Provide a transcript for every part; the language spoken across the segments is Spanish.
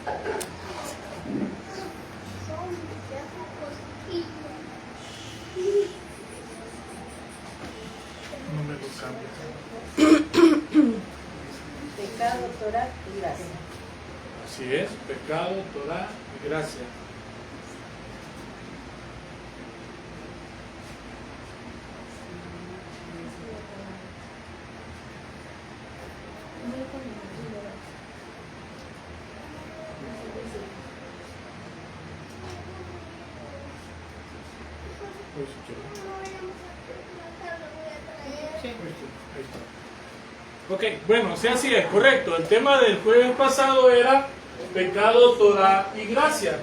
No me lo cambies. Pecado, Torah y gracia. Así es, pecado, Torah y gracia. Ok, bueno, sí, así es, correcto. El tema del jueves pasado era pecado, Torah y gracia.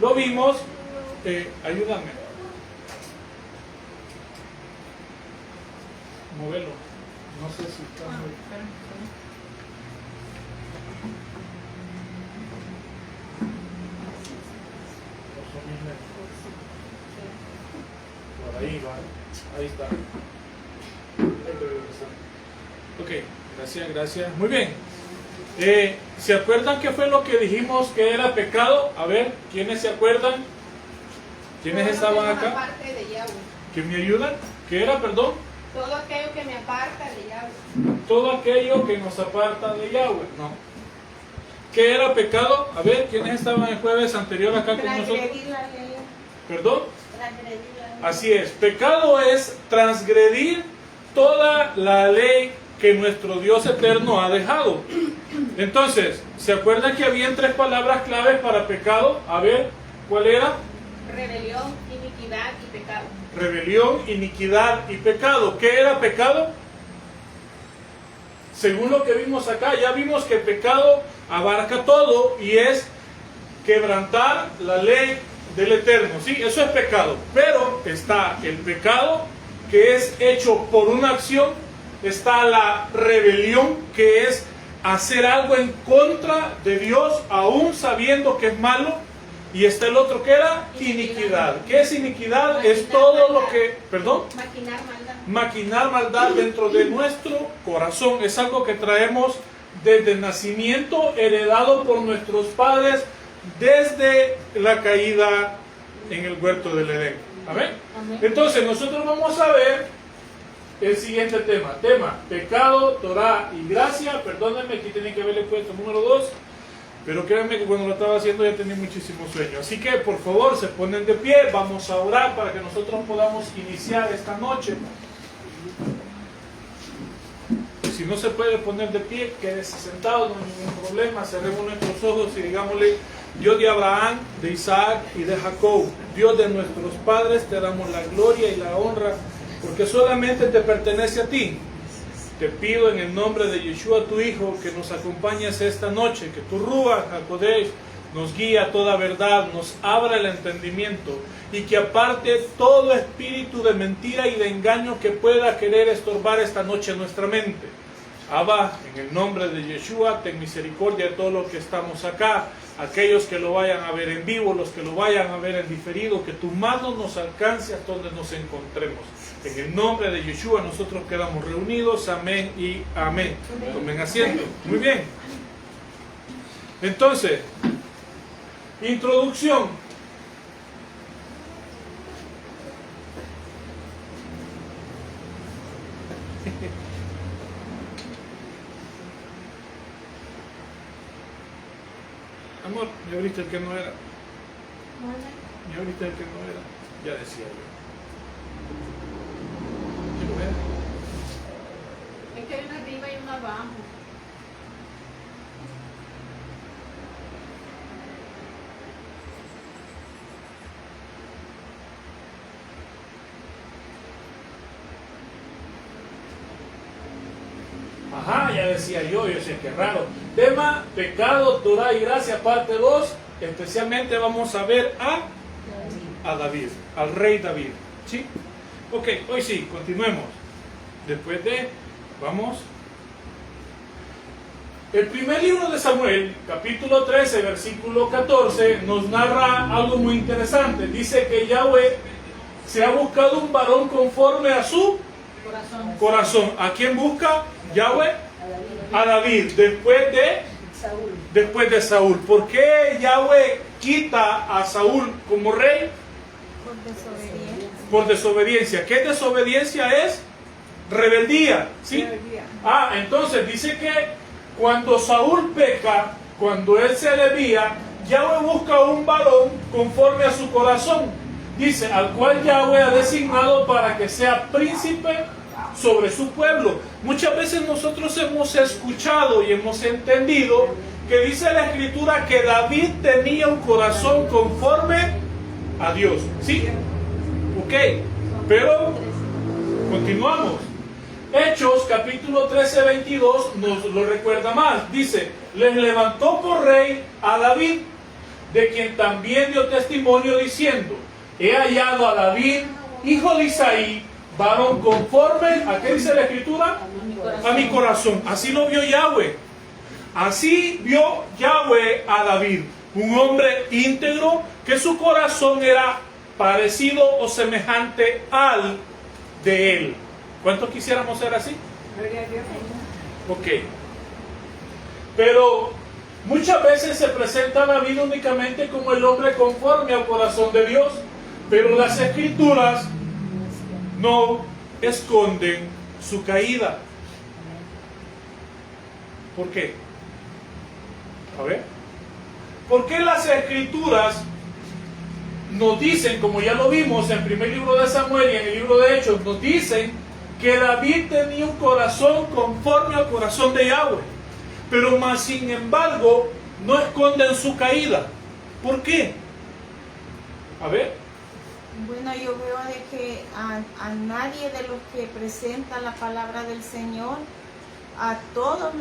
Lo vimos, ayúdame. Móvelo. No sé si está muy... Por ahí va, ahí está. Ok, gracias, gracias. Muy bien. ¿Se acuerdan qué fue lo que dijimos que era pecado? A ver, ¿quiénes se acuerdan? ¿Quiénes estaban acá? Aparte de Yahweh. ¿Que me ayudan? ¿Qué era, perdón? Todo aquello que me aparta de Yahweh. Todo aquello que nos aparta de Yahweh. No. ¿Qué era pecado? A ver, ¿quiénes estaban el jueves anterior acá con nosotros? Transgredir la ley. ¿Perdón? Transgredir la ley. Así es. Pecado es transgredir toda la ley que nuestro Dios eterno ha dejado. Entonces, ¿se acuerdan que habían 3 palabras claves para pecado? A ver, ¿cuál era? Rebelión, iniquidad y pecado. Rebelión, iniquidad y pecado. ¿Qué era pecado? Según lo que vimos acá, ya vimos que pecado abarca todo y es quebrantar la ley del Eterno. Sí, eso es pecado. Pero está el pecado que es hecho por una acción. Está la rebelión, que es hacer algo en contra de Dios, aún sabiendo que es malo. Y está el otro que era iniquidad. ¿Qué es iniquidad? Maquinar Es todo maldad. lo que... ¿Perdón? Maquinar maldad. Maquinar maldad dentro de nuestro corazón. Es algo que traemos desde el nacimiento, heredado por nuestros padres desde la caída en el huerto del Edén. ¿Amén? Amén. Entonces nosotros vamos a ver el siguiente tema. Tema, pecado, Torah y gracia. Perdónenme, aquí tienen que haberle puesto número 2. Pero créanme que cuando lo estaba haciendo ya tenía muchísimo sueño. Así que por favor se ponen de pie. Vamos a orar para que nosotros podamos iniciar esta noche. Si no se puede poner de pie, quédese sentado, no hay ningún problema. Cerremos nuestros ojos y digámosle: Dios de Abraham, de Isaac y de Jacob, Dios de nuestros padres, te damos la gloria y la honra, porque solamente te pertenece a ti. Te pido en el nombre de Yeshua, tu Hijo, que nos acompañes esta noche, que tu Ruach HaKodesh nos guíe a toda verdad, nos abra el entendimiento y que aparte todo espíritu de mentira y de engaño que pueda querer estorbar esta noche nuestra mente. Abba, en el nombre de Yeshua, ten misericordia de todos los que estamos acá, aquellos que lo vayan a ver en vivo, los que lo vayan a ver en diferido, que tu mano nos alcance hasta donde nos encontremos. En el nombre de Yeshua nosotros quedamos reunidos, amén y amén. Tomen asiento. Muy bien. Entonces, introducción. Amor, ya abriste el que no era. Ya abriste el que no era. Ya decía yo. ¿Quiero ver? Es que hay una arriba y una abajo. Ajá, ya decía yo sé que raro. Tema, pecado, Torah y gracia, parte 2. Especialmente vamos a ver a David, al rey David. ¿Sí? Ok, hoy sí, continuemos. Después de, vamos. El primer libro de Samuel, capítulo 13, versículo 14, nos narra algo muy interesante. Dice que Yahweh se ha buscado un varón conforme a su corazón. ¿A quién busca Yahweh? A David, después de Saúl. Después de Saúl. ¿Por qué Yahweh quita a Saúl como rey? Por desobediencia. Por desobediencia. ¿Qué desobediencia es? Rebeldía. ¿Sí? Rebeldía. Entonces dice que cuando Saúl peca, cuando él se desvía, Yahweh busca un varón conforme a su corazón. Dice, al cual Yahweh ha designado para que sea príncipe sobre su pueblo. Muchas veces nosotros hemos escuchado y hemos entendido que dice la Escritura que David tenía un corazón conforme a Dios. ¿Sí? Ok. Pero continuamos. Hechos capítulo 13, 22 nos lo recuerda más. Dice, les levantó por rey a David, de quien también dio testimonio diciendo, he hallado a David, hijo de Isaí, varón conforme, ¿a qué dice la Escritura? A mi corazón. Así lo vio Yahweh. Así vio Yahweh a David, un hombre íntegro, que su corazón era parecido o semejante al de él. ¿Cuántos quisiéramos ser así? Gloria a Dios. Ok. Pero muchas veces se presenta a David únicamente como el hombre conforme al corazón de Dios, pero las Escrituras no esconden su caída. ¿Por qué? A ver. ¿Por qué las Escrituras nos dicen, como ya lo vimos en el primer libro de Samuel y en el libro de Hechos, nos dicen que David tenía un corazón conforme al corazón de Yahweh, pero más sin embargo no esconden su caída? ¿Por qué? A ver. Bueno, yo veo de que a nadie de los que presentan la palabra del Señor, a todos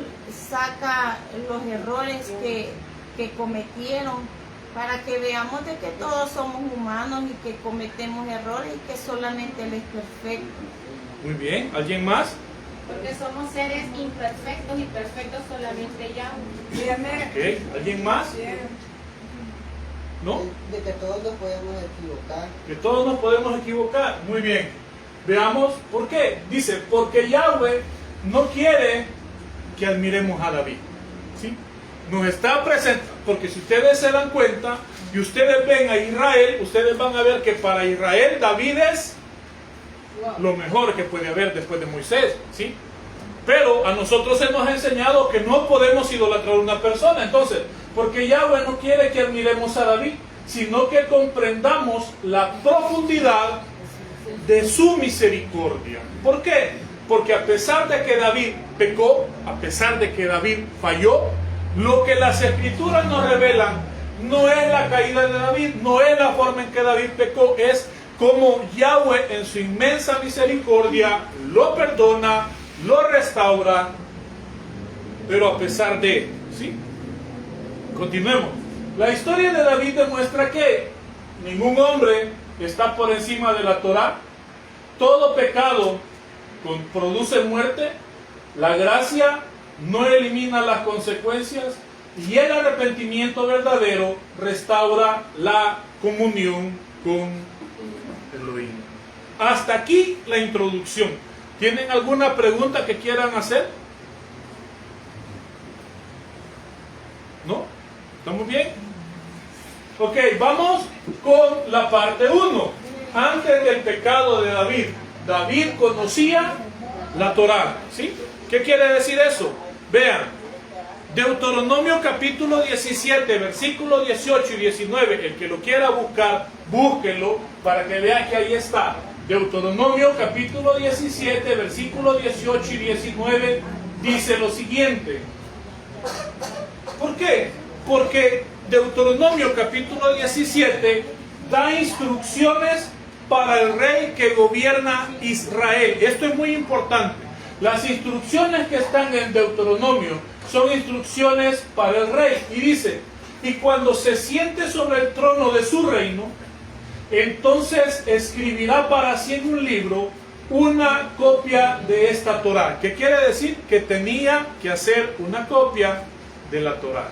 saca los errores que cometieron, para que veamos de que todos somos humanos y que cometemos errores y que solamente Él es perfecto. Muy bien. ¿Alguien más? Porque somos seres imperfectos y perfectos solamente Yahweh. Ok. ¿Alguien más? ¿No? De que todos nos podemos equivocar. Que todos nos podemos equivocar. Muy bien. Veamos por qué. Dice, porque Yahweh no quiere que admiremos a David. ¿Sí? Nos está presentando, porque si ustedes se dan cuenta y ustedes ven a Israel, ustedes van a ver que para Israel David es lo mejor que puede haber después de Moisés. ¿Sí? Pero a nosotros se nos ha enseñado que no podemos idolatrar a una persona. Entonces, porque Yahweh no quiere que admiremos a David, sino que comprendamos la profundidad de su misericordia. ¿Por qué? Porque a pesar de que David pecó, a pesar de que David falló, lo que las Escrituras nos revelan no es la caída de David, no es la forma en que David pecó, es como Yahweh en su inmensa misericordia lo perdona, lo restaura, pero a pesar de, ¿sí? Continuemos. La historia de David demuestra que ningún hombre está por encima de la Torá. Todo pecado produce muerte. La gracia no elimina las consecuencias y el arrepentimiento verdadero restaura la comunión con Elohim. Hasta aquí la introducción. ¿Tienen alguna pregunta que quieran hacer? ¿No? ¿Estamos bien? Ok, vamos con la parte 1. Antes del pecado de David, David conocía la Torá. ¿Sí? ¿Qué quiere decir eso? Vean, Deuteronomio capítulo 17, versículo 18 y 19. El que lo quiera buscar, búsquenlo para que vea que ahí está. Deuteronomio capítulo 17, versículo 18 y 19 dice lo siguiente. ¿Por qué? Porque Deuteronomio capítulo 17 da instrucciones para el rey que gobierna Israel. Esto es muy importante. Las instrucciones que están en Deuteronomio son instrucciones para el rey. Y dice, y cuando se siente sobre el trono de su reino, entonces escribirá para sí en un libro una copia de esta Torá. ¿Qué quiere decir? Que tenía que hacer una copia de la Torá.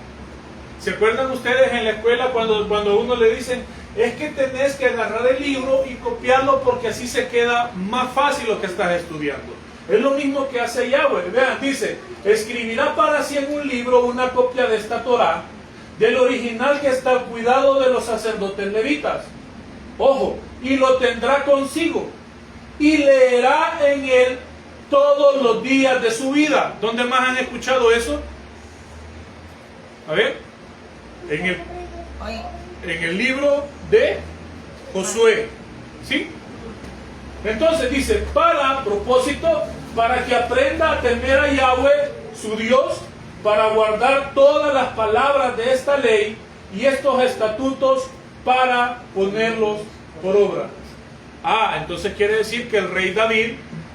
¿Se acuerdan ustedes en la escuela cuando a uno le dicen, es que tenés que agarrar el libro y copiarlo porque así se queda más fácil lo que estás estudiando? Es lo mismo que hace Yahweh. Vean, dice, escribirá para sí en un libro una copia de esta Torá, del original que está al cuidado de los sacerdotes levitas. Ojo, y lo tendrá consigo, y leerá en él todos los días de su vida. ¿Dónde más han escuchado eso? A ver, en el libro de Josué. ¿Sí? Entonces dice, para propósito, para que aprenda a temer a Yahweh, su Dios, para guardar todas las palabras de esta ley y estos estatutos para ponerlos por obra. Entonces quiere decir que el rey David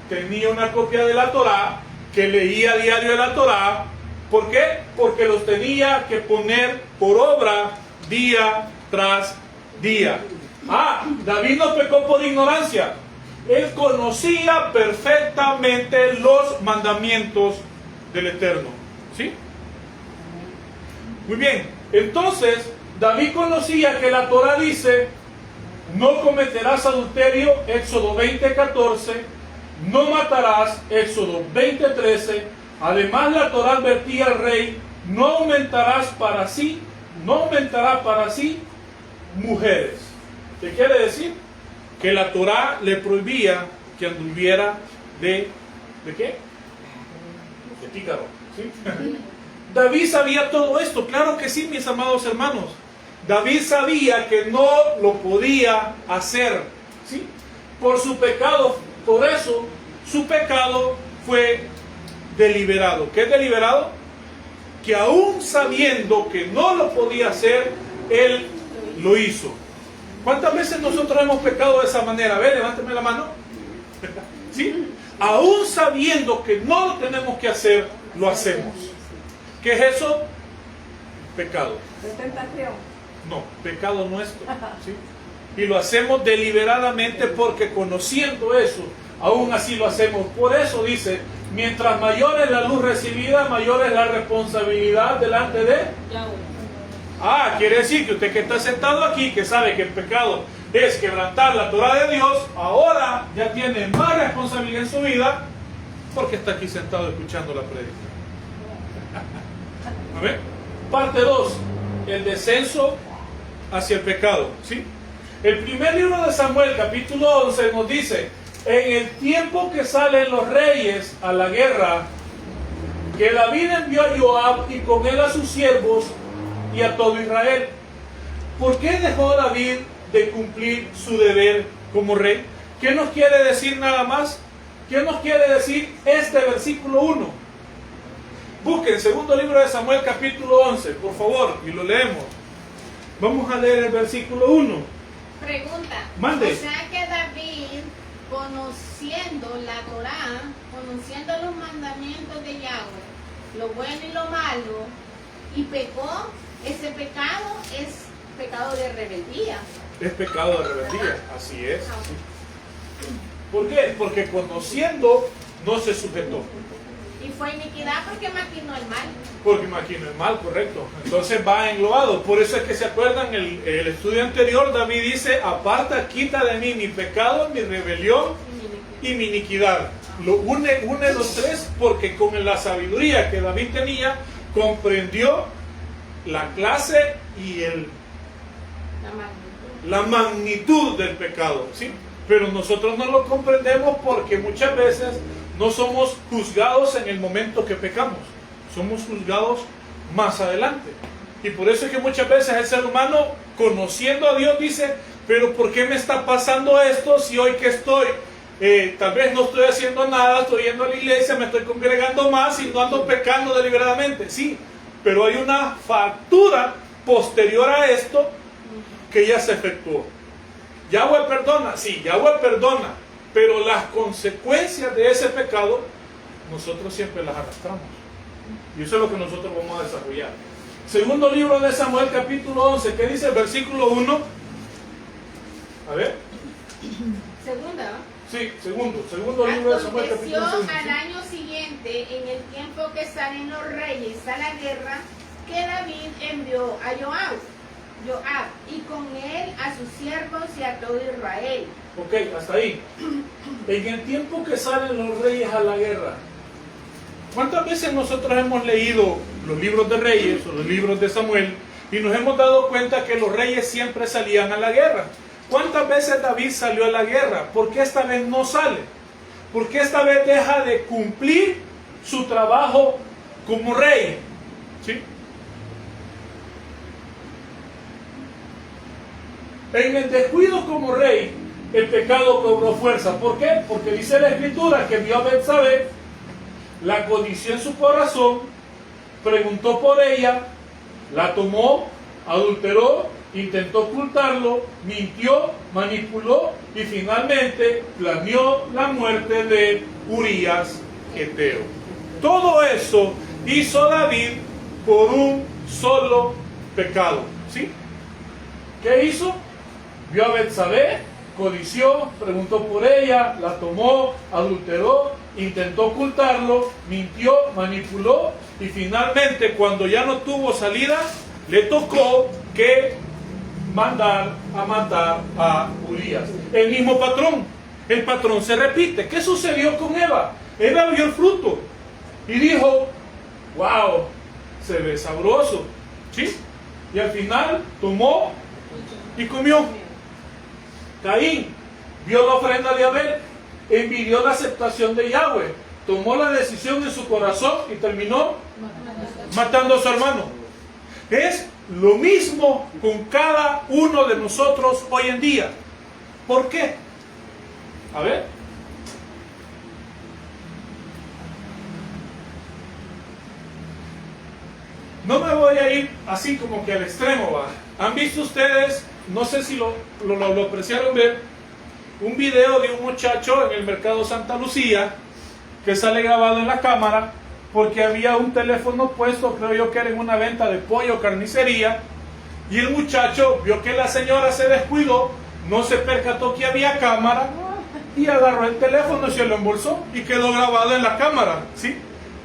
tenía una copia de la Torá, que leía a diario de la Torá. ¿Por qué? Porque los tenía que poner por obra día tras día. David no pecó por ignorancia. Él conocía perfectamente los mandamientos del Eterno. ¿Sí? Muy bien. Entonces, David conocía que la Torá dice, no cometerás adulterio, Éxodo 20:14, no matarás, Éxodo 20:13. Además, la Torá advertía al rey, no aumentará para sí mujeres. ¿Qué quiere decir? Que la Torá le prohibía que anduviera ¿de qué? De pícaro. ¿Sí? David sabía todo esto, claro que sí, mis amados hermanos. David sabía que no lo podía hacer, ¿sí? Por su pecado, por eso su pecado fue deliberado. ¿Qué es deliberado? Que aún sabiendo que no lo podía hacer, él lo hizo. ¿Cuántas veces nosotros hemos pecado de esa manera? A ver, levánteme la mano. ¿Sí? Aún sabiendo que no lo tenemos que hacer, lo hacemos. ¿Qué es eso? Pecado. Tentación. No, pecado nuestro. ¿Sí? Y lo hacemos deliberadamente porque conociendo eso, aún así lo hacemos. Por eso dice, mientras mayor es la luz recibida, mayor es la responsabilidad delante de Yahweh. Quiere decir que usted que está sentado aquí, que sabe que el pecado es quebrantar la Torá de Dios, ahora ya tiene más responsabilidad en su vida porque está aquí sentado escuchando la prédica. A ver, parte 2, el descenso hacia el pecado. ¿Sí? El primer libro de Samuel, capítulo 11, nos dice, en el tiempo que salen los reyes a la guerra, que David envió a Joab y con él a sus siervos y a todo Israel. ¿Por qué dejó David de cumplir su deber como rey? ¿Qué nos quiere decir nada más? ¿Qué nos quiere decir este versículo 1? Busquen segundo libro de Samuel capítulo 11, por favor, y lo leemos. Vamos a leer el versículo 1. Pregunta. Mande. O sea que David, conociendo la Torá, conociendo los mandamientos de Yahweh, lo bueno y lo malo, y pecó, ese pecado es pecado de rebeldía. Es pecado de rebeldía, así es. ¿Por qué? Porque conociendo no se sujetó. Y fue iniquidad porque maquinó el mal. Porque maquinó el mal, correcto. Entonces va englobado. Por eso es que se acuerdan el estudio anterior, David dice, aparta, quita de mí mi pecado, mi rebelión y mi iniquidad. Lo une los tres porque con la sabiduría que David tenía, comprendió la clase y la magnitud del pecado, ¿sí? Pero nosotros no lo comprendemos porque muchas veces no somos juzgados en el momento que pecamos, somos juzgados más adelante. Y por eso es que muchas veces el ser humano, conociendo a Dios, dice, pero ¿por qué me está pasando esto si hoy que estoy? Tal vez no estoy haciendo nada, estoy yendo a la iglesia, me estoy congregando más y no ando pecando deliberadamente. Sí, pero hay una factura posterior a esto que ya se efectuó. Yahweh perdona, sí, Yahweh perdona, pero las consecuencias de ese pecado nosotros siempre las arrastramos. Y eso es lo que nosotros vamos a desarrollar. Segundo libro de Samuel, capítulo 11, ¿qué dice el versículo 1? A ver. Segunda. Sí, segundo libro de Samuel, capítulo 11. Al año siguiente, en el tiempo que salen los reyes a la guerra, que David envió a Joab Joab, y con él a sus siervos y a todo Israel. Ok, hasta ahí. En el tiempo que salen los reyes a la guerra, ¿cuántas veces nosotros hemos leído los libros de Reyes o los libros de Samuel y nos hemos dado cuenta que los reyes siempre salían a la guerra? ¿Cuántas veces David salió a la guerra? ¿Por qué esta vez no sale? ¿Por qué esta vez deja de cumplir su trabajo como rey? ¿Sí? En el descuido como rey, el pecado cobró fuerza. ¿Por qué? Porque dice la Escritura que vio a Betsabé, la codició en su corazón, preguntó por ella, la tomó, adulteró, intentó ocultarlo, mintió, manipuló y finalmente planeó la muerte de Urías Geteo. Todo eso hizo David por un solo pecado. ¿Sí? ¿Qué hizo? Vio a Betsabé, codició, preguntó por ella, la tomó, adulteró, intentó ocultarlo, mintió, manipuló y finalmente cuando ya no tuvo salida, le tocó que mandar a matar a Urías. El mismo patrón, el patrón se repite. ¿Qué sucedió con Eva? Eva vio el fruto y dijo, wow, se ve sabroso, ¿sí? Y al final tomó y comió. Caín vio la ofrenda de Abel, envidió la aceptación de Yahweh, tomó la decisión en su corazón y terminó matando a su hermano. Es lo mismo con cada uno de nosotros hoy en día. ¿Por qué? A ver. No me voy a ir así como que al extremo, ¿va? ¿Han visto ustedes, no sé si lo apreciaron ver, un video de un muchacho en el mercado Santa Lucía que sale grabado en la cámara porque había un teléfono puesto, creo yo que era en una venta de pollo o carnicería, y el muchacho vio que la señora se descuidó, no se percató que había cámara y agarró el teléfono y se lo embolsó y quedó grabado en la cámara, ¿sí?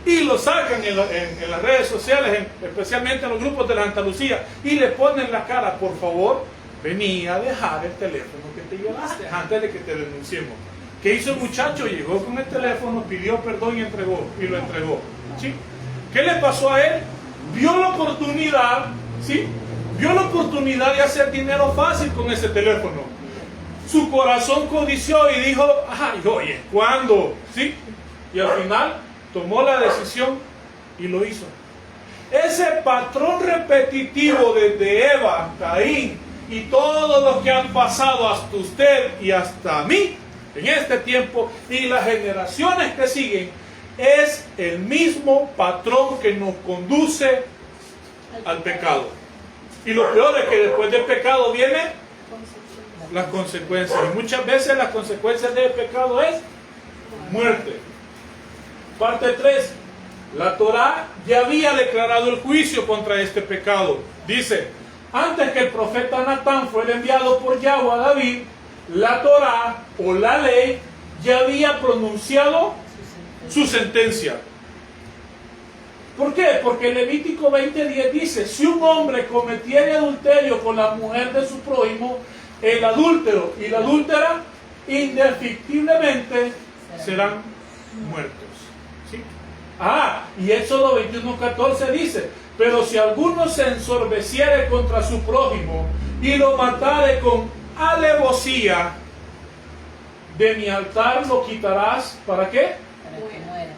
Y lo sacan en las redes sociales, especialmente en los grupos de la Santa Lucía, y le ponen la cara, por favor, vení a dejar el teléfono que te llevaste antes de que te denunciemos. ¿Qué hizo el muchacho? Llegó con el teléfono, pidió perdón y lo entregó. ¿Sí? ¿Qué le pasó a él? Vio la oportunidad, ¿sí? Vio la oportunidad de hacer dinero fácil con ese teléfono. Su corazón codició y dijo, ay, oye, ¿cuándo? ¿Sí? Y al final tomó la decisión y lo hizo. Ese patrón repetitivo desde Eva, Caín y todos los que han pasado hasta usted y hasta mí en este tiempo y las generaciones que siguen, es el mismo patrón que nos conduce al pecado. Y lo peor es que después del pecado vienen las consecuencias. Y muchas veces las consecuencias del pecado es muerte. Parte 3. La Torá ya había declarado el juicio contra este pecado. Dice, antes que el profeta Natán fuera enviado por Yahweh a David, la Torá o la ley ya había pronunciado su sentencia. ¿Por qué? Porque Levítico 20:10 dice, si un hombre cometiere adulterio con la mujer de su prójimo, el adúltero y la adúltera indefectiblemente serán muertos. ¿Sí? Y Éxodo 21:14 dice, pero si alguno se ensorbeciere contra su prójimo y lo matare con alevosía, de mi altar lo quitarás. ¿Para qué? Para que muera.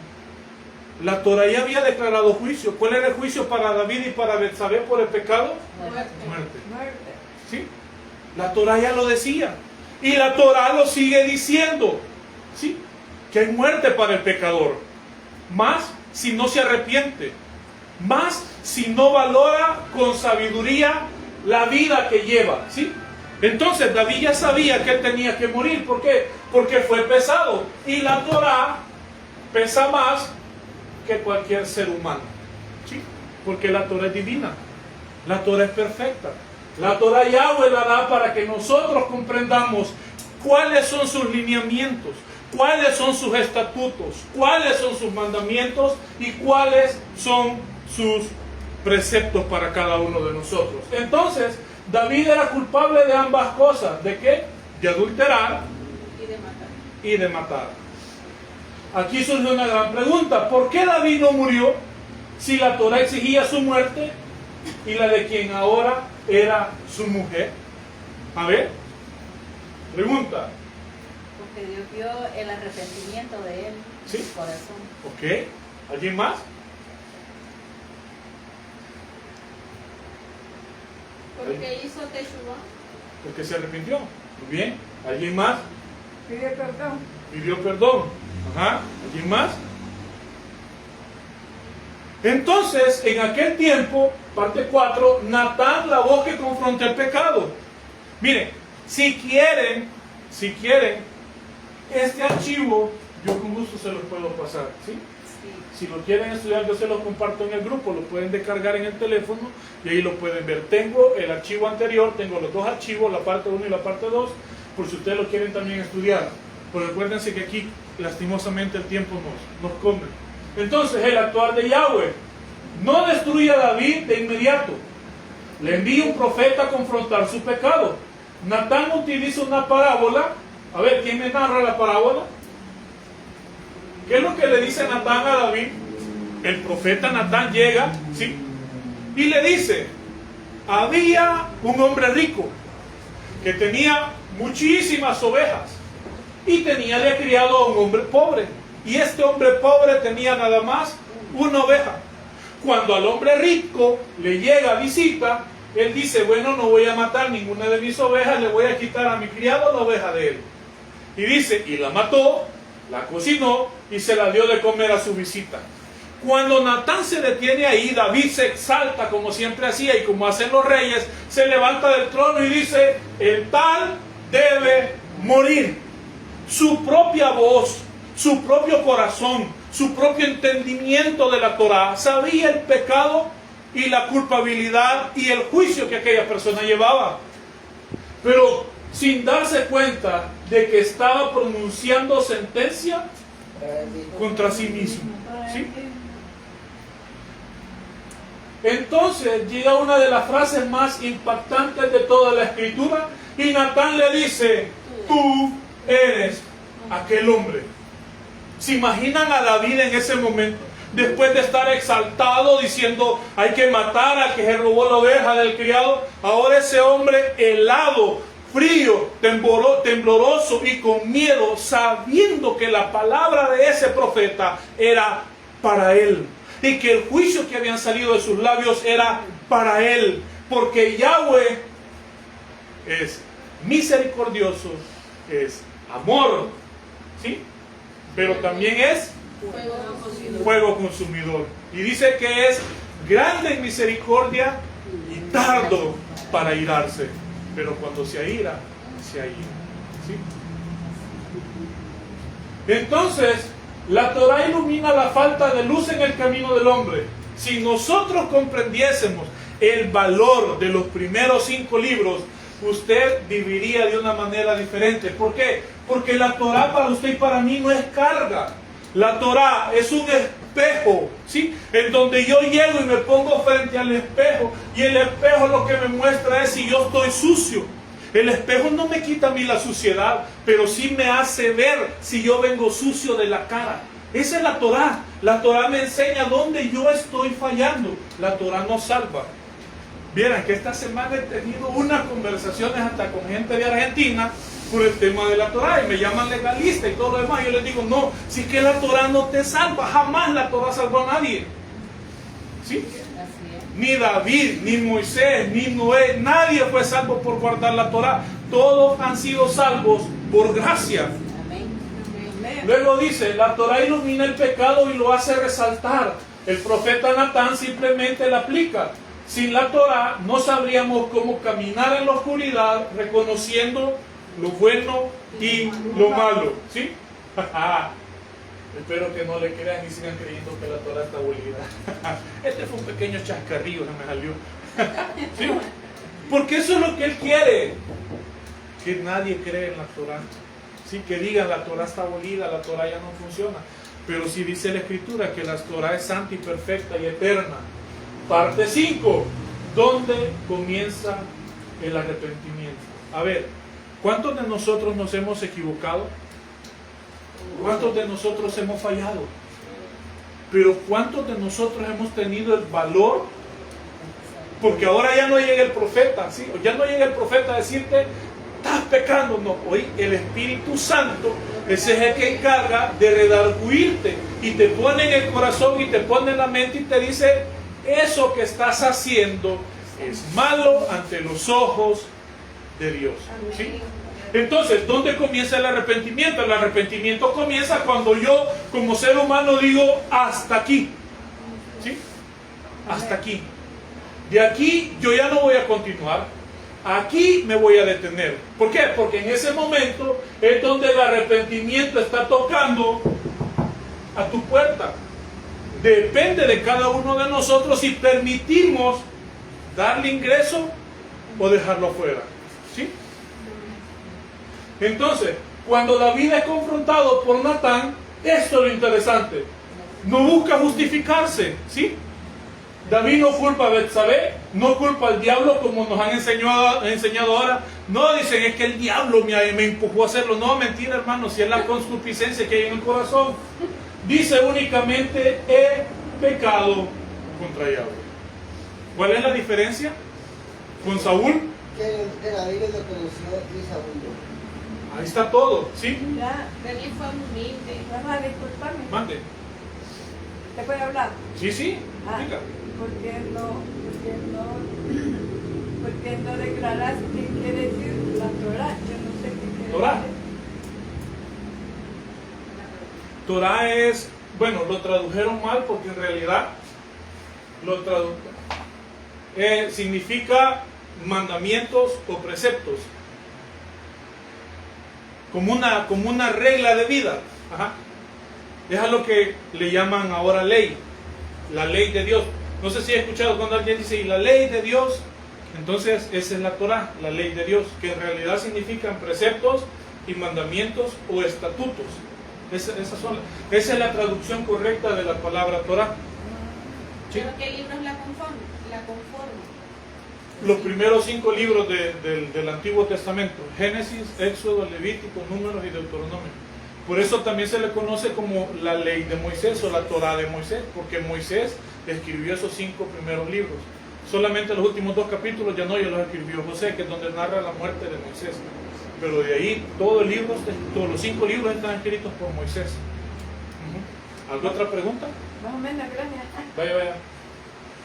La Torá ya había declarado juicio. ¿Cuál era el juicio para David y para Betsabé por el pecado? Muerte. Muerte. ¿Sí? La Torá ya lo decía. Y la Torá lo sigue diciendo. ¿Sí? Que hay muerte para el pecador. Más si no se arrepiente. Más si no valora con sabiduría la vida que lleva. ¿Sí? Entonces David ya sabía que él tenía que morir. ¿Por qué? Porque fue pesado. Y la Torá pesa más que cualquier ser humano. ¿Sí? Porque la Torá es divina. La Torá es perfecta. La Torá Yahweh la da para que nosotros comprendamos cuáles son sus lineamientos, cuáles son sus estatutos, cuáles son sus mandamientos y cuáles son sus preceptos para cada uno de nosotros. Entonces, David era culpable de ambas cosas. ¿De qué? De adulterar Y de matar. y de matar. Aquí surge una gran pregunta. ¿Por qué David no murió si la Torah exigía su muerte y la de quien ahora era su mujer? A ver, pregunta. Porque Dios vio el arrepentimiento de él Sí. en su corazón. Ok, ¿alguien más? Porque hizo Teshuvah. Porque se arrepintió. Muy bien. ¿Alguien más? Pide perdón. Pidió perdón. Ajá. ¿Alguien más? Entonces, en aquel tiempo, parte 4, Natán, la voz que confronta el pecado. Miren, si quieren, este archivo, yo con gusto se los puedo pasar, ¿sí? Si lo quieren estudiar, yo se los comparto en el grupo, lo pueden descargar en el teléfono y ahí lo pueden ver. Tengo el archivo anterior, tengo los dos archivos, la parte 1 y la parte 2, por si ustedes lo quieren también estudiar. Pero recuérdense que aquí, lastimosamente, el tiempo nos come. Entonces, el actuar de Yahweh no destruye a David de inmediato. Le envía un profeta a confrontar su pecado. Natán utiliza una parábola. A ver, ¿quién me narra la parábola? ¿Qué es lo que le dice Natán a David? El profeta Natán llega, ¿sí? Y le dice, había un hombre rico que tenía muchísimas ovejas y tenía de criado a un hombre pobre. Y este hombre pobre tenía nada más una oveja. Cuando al hombre rico le llega visita, él dice, bueno, no voy a matar ninguna de mis ovejas, le voy a quitar a mi criado la oveja de él. Y dice, y la mató, la cocinó y se la dio de comer a su visita. Cuando Natán se detiene ahí, David se exalta como siempre hacía y como hacen los reyes, se levanta del trono y dice, el tal debe morir. Su propia voz, su propio corazón, su propio entendimiento de la Torah, sabía el pecado y la culpabilidad y el juicio que aquella persona llevaba. Pero sin darse cuenta de que estaba pronunciando sentencia contra sí mismo. ¿Sí? Entonces llega una de las frases más impactantes de toda la escritura y Natán le dice, tú eres aquel hombre. ¿Se imaginan a David en ese momento? Después de estar exaltado diciendo hay que matar al que se robó la oveja del criado, ahora ese hombre helado, frío, tembloroso y con miedo, sabiendo que la palabra de ese profeta era para él y que el juicio que habían salido de sus labios era para él, porque Yahweh es misericordioso, es amor, ¿sí? Pero también es fuego consumidor. Y dice que es grande en misericordia y tardo para irarse. Pero cuando se aira, se aira. ¿Sí? Entonces, la Torah ilumina la falta de luz en el camino del hombre. Si nosotros comprendiésemos el valor de los primeros 5 libros, usted viviría de una manera diferente. ¿Por qué? Porque la Torah para usted y para mí no es carga. La Torah es un espejo, ¿sí? En donde yo llego y me pongo frente al espejo y el espejo lo que me muestra es si yo estoy sucio. El espejo no me quita a mí la suciedad, pero sí me hace ver si yo vengo sucio de la cara. Esa es la Torah. La Torah me enseña dónde yo estoy fallando. La Torah nos salva. Vieran que esta semana he tenido unas conversaciones hasta con gente de Argentina por el tema de la Torah y me llaman legalista y todo lo demás. Yo les digo, no, si es que la Torah no te salva, jamás la Torah salvó a nadie. ¿Sí? Ni David, ni Moisés, ni Noé, nadie fue salvo por guardar la Torah. Todos han sido salvos por gracia. Luego dice, la Torah ilumina el pecado y lo hace resaltar. El profeta Natán simplemente la aplica. Sin la Torah no sabríamos cómo caminar en la oscuridad reconociendo lo bueno y lo malo. ¿Sí? Espero que no le crean y sigan creyendo que la Torah está abolida. Este fue un pequeño chascarrillo que me salió. ¿Sí? Porque eso es lo que él quiere. Que nadie cree en la Torah. ¿Sí? Que digan la Torah está abolida, la Torah ya no funciona. Pero si dice la Escritura que la Torah es santa y perfecta y eterna. Parte 5. ¿Dónde comienza el arrepentimiento. A ver, ¿cuántos de nosotros nos hemos equivocado? ¿Cuántos de nosotros hemos fallado? Pero ¿cuántos de nosotros hemos tenido el valor? Porque ahora ya no llega el profeta, ¿sí? Ya no llega el profeta a decirte, estás pecando. No, hoy el Espíritu Santo, ese es el que encarga de redarguirte y te pone en el corazón y te pone en la mente y te dice, eso que estás haciendo es malo ante los ojos de Dios, ¿sí? Entonces, ¿dónde comienza el arrepentimiento? El arrepentimiento comienza cuando yo, como ser humano, digo, hasta aquí, ¿sí? Hasta aquí. De aquí yo ya no voy a continuar. Aquí me voy a detener. ¿Por qué? Porque en ese momento es donde el arrepentimiento está tocando a tu puerta. Depende de cada uno de nosotros si permitimos darle ingreso o dejarlo afuera, ¿sí? Entonces, cuando David es confrontado por Natán, esto es lo interesante. No busca justificarse, ¿sí? David no culpa a Betsabé, no culpa al diablo como nos han enseñado ahora. No dicen, es que el diablo me empujó a hacerlo. No, mentira, hermano, si es la concupiscencia que hay en el corazón. Dice únicamente, he pecado contra Yahweh. ¿Cuál es la diferencia con Saúl? Que David lo conoció y Saúl no. Ahí está todo, ¿sí? Ya, David fue humilde. mamá, discúlpame. Mande. ¿Te puedo hablar? Sí, sí, Ah, diga. ¿por qué no declaras qué quiere decir la Torah? Yo no sé qué quiere Torah. decir. Torah es, bueno, lo tradujeron mal porque en realidad significa mandamientos o preceptos, como una regla de vida. Ajá. Es a lo que le llaman ahora ley, la ley de Dios. No sé si he escuchado cuando alguien dice, y la ley de Dios, entonces esa es la Torah, la ley de Dios, que en realidad significan preceptos y mandamientos o estatutos. Esa es la traducción correcta de la palabra Torah. ¿Sí? ¿Pero qué libros la conforman? Los primeros 5 libros del Antiguo Testamento: Génesis, Éxodo, Levítico, Números y Deuteronomio. Por eso también se le conoce como la ley de Moisés o la Torah de Moisés, porque Moisés escribió esos 5 primeros libros. Solamente los últimos 2 capítulos ya los escribió José, que es donde narra la muerte de Moisés. Pero de ahí todos los 5 libros están escritos por Moisés. ¿Alguna otra pregunta? Más o menos, gracias. Vaya.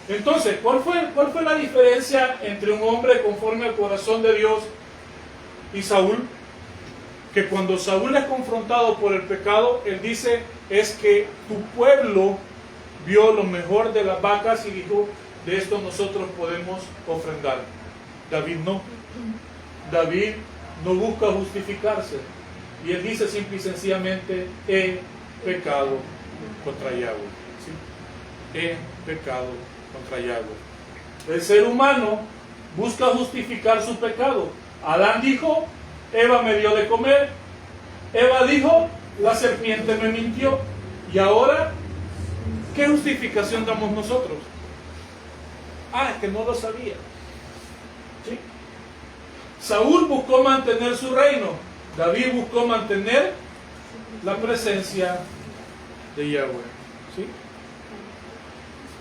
Entonces, ¿cuál fue la diferencia entre un hombre conforme al corazón de Dios y Saúl? Que cuando Saúl es confrontado por el pecado, él dice, es que tu pueblo vio lo mejor de las vacas y dijo, de esto nosotros podemos ofrendar. David no. David no busca justificarse. Y él dice simple y sencillamente, he pecado contra Yahweh. ¿Sí? He pecado contra Yahweh. El ser humano busca justificar su pecado. Adán dijo, Eva me dio de comer. Eva dijo, la serpiente me mintió. Y ahora, ¿qué justificación damos nosotros? Es que no lo sabía. ¿Sí? Saúl buscó mantener su reino. David buscó mantener la presencia de Yahweh. ¿Sí?